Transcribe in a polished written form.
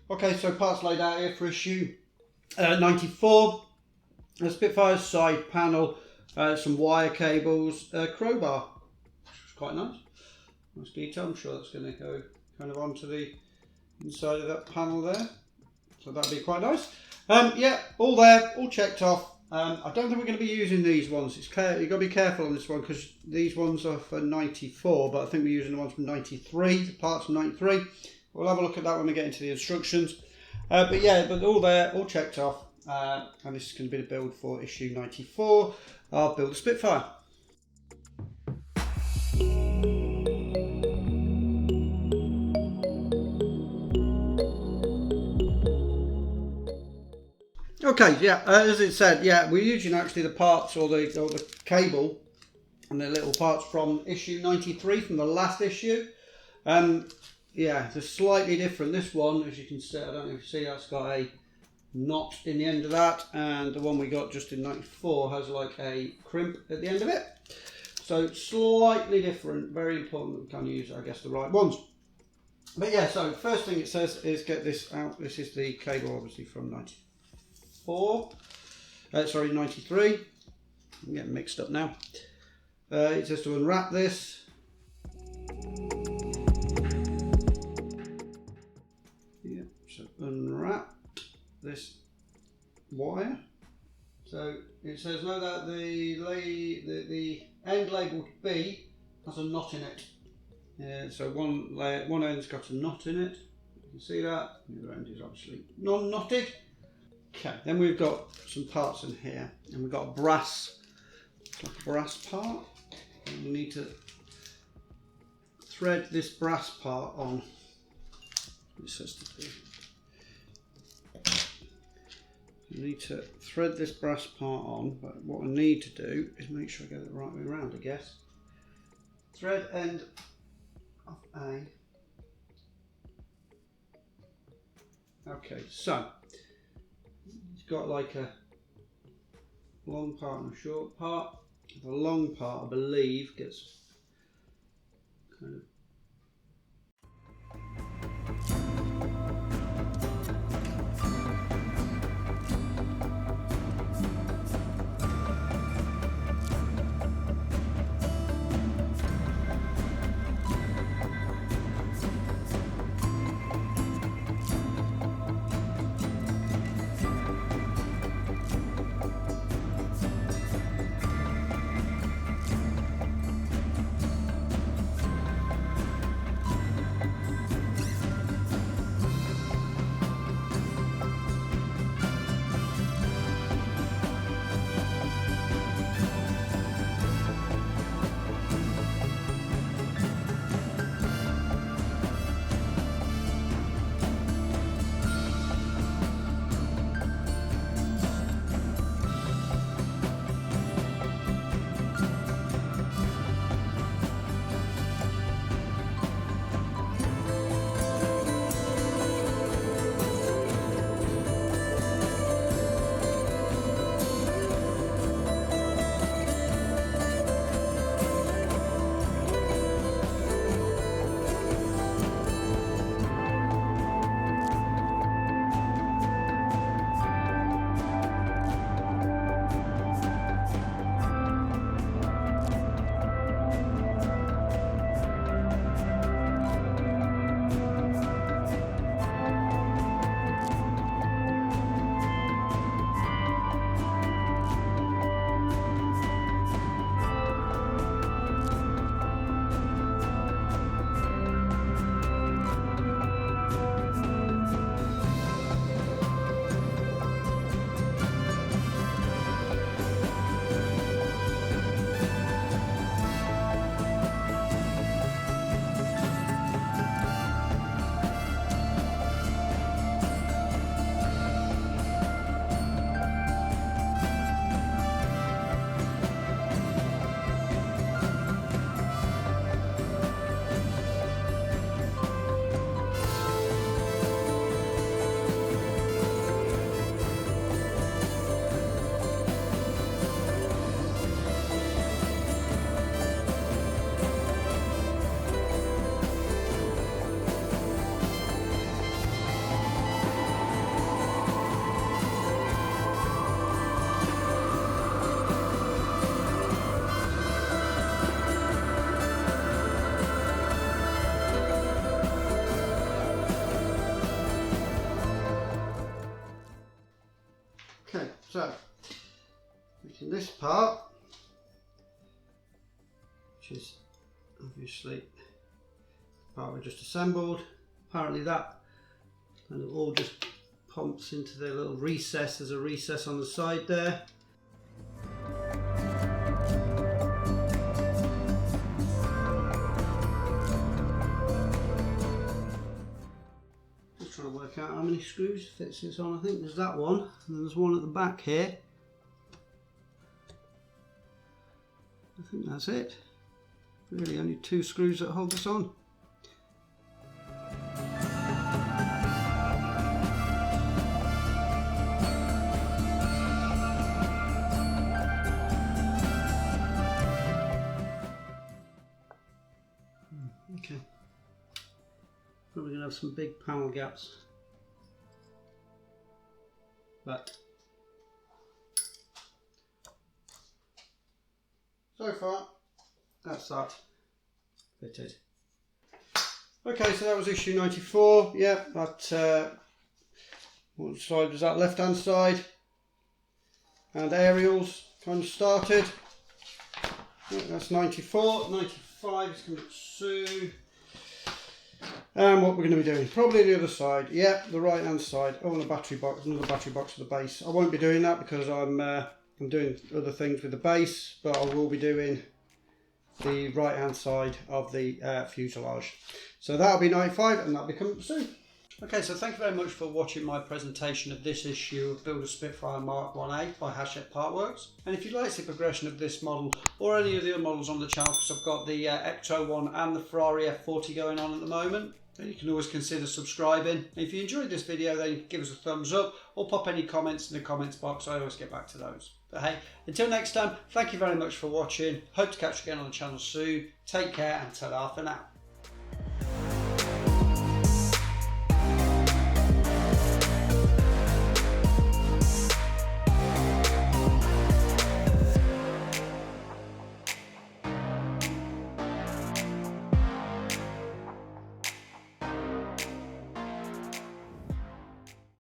Okay, so parts laid out here for issue 94. A Spitfire side panel, some wire cables, a crowbar, which is quite nice. Nice detail. I'm sure that's going to go kind of onto the inside of that panel there. So that'll be quite nice. Yeah, all there, all checked off. I don't think we're going to be using these ones. You've got to be careful on this one because these ones are for 94, but I think we're using the ones from 93, the parts from 93. We'll have a look at that when we get into the instructions. But yeah, but all there, all checked off. And this is going to be the build for issue 94. I'll build a Spitfire. Okay, yeah, as it said, yeah, we're using actually the parts or the cable and the little parts from issue 93 from the last issue. Yeah, they're slightly different. This one, as you can see, I don't know if you see, that's got a knot in the end of that, and the one we got just in 94 has like a crimp at the end of it. So slightly different, very important that we can use, I guess, the right ones. But yeah, so first thing it says is get this out. This is the cable obviously from 93. I'm getting mixed up now. It says to unwrap this. Yeah, so unwrap this wire. So it says no that the end labelled B has a knot in it. So one end's got a knot in it. You can see that. The other end is obviously non-knotted. Okay, then we've got some parts in here, and we've got a brass part. And we need to thread this brass part on. It says to do. You need to thread this brass part on, but what I need to do is make sure I get it the right way around, I guess. Thread end of A. Okay, so it's got like a long part and a short part. The long part, I believe, gets kind of So, making this part, which is obviously the part we just assembled. Apparently that kind of all just pumps into the little recess. There's a recess on the side there. Just trying to work out how many screws fits this on. I think there's that one, and there's one at the back here. I think that's it. Really only 2 screws that hold this on. Okay. Probably going to have some big panel gaps. But so far, that's that fitted. Okay, so that was issue 94. Yeah, that what side was that? Left hand side. And aerials kind of started. Yeah, that's 94. 95 is coming up soon. And what we're going to be doing, probably the other side. Yeah, the right hand side. Oh, and a battery box, another battery box for the base. I won't be doing that because I'm doing other things with the base, but I will be doing the right hand side of the fuselage. So that'll be 95 and that'll be coming up soon. Okay, so thank you very much for watching my presentation of this issue of Build a Spitfire Mk1A by Hachette PartWorks. And if you'd like to see progression of this model or any of the other models on the channel, because I've got the Ecto one and the Ferrari F40 going on at the moment, then you can always consider subscribing. And if you enjoyed this video, then give us a thumbs up or pop any comments in the comments box. I always get back to those. But hey, until next time, thank you very much for watching. Hope to catch you again on the channel soon. Take care and ta-ra for now.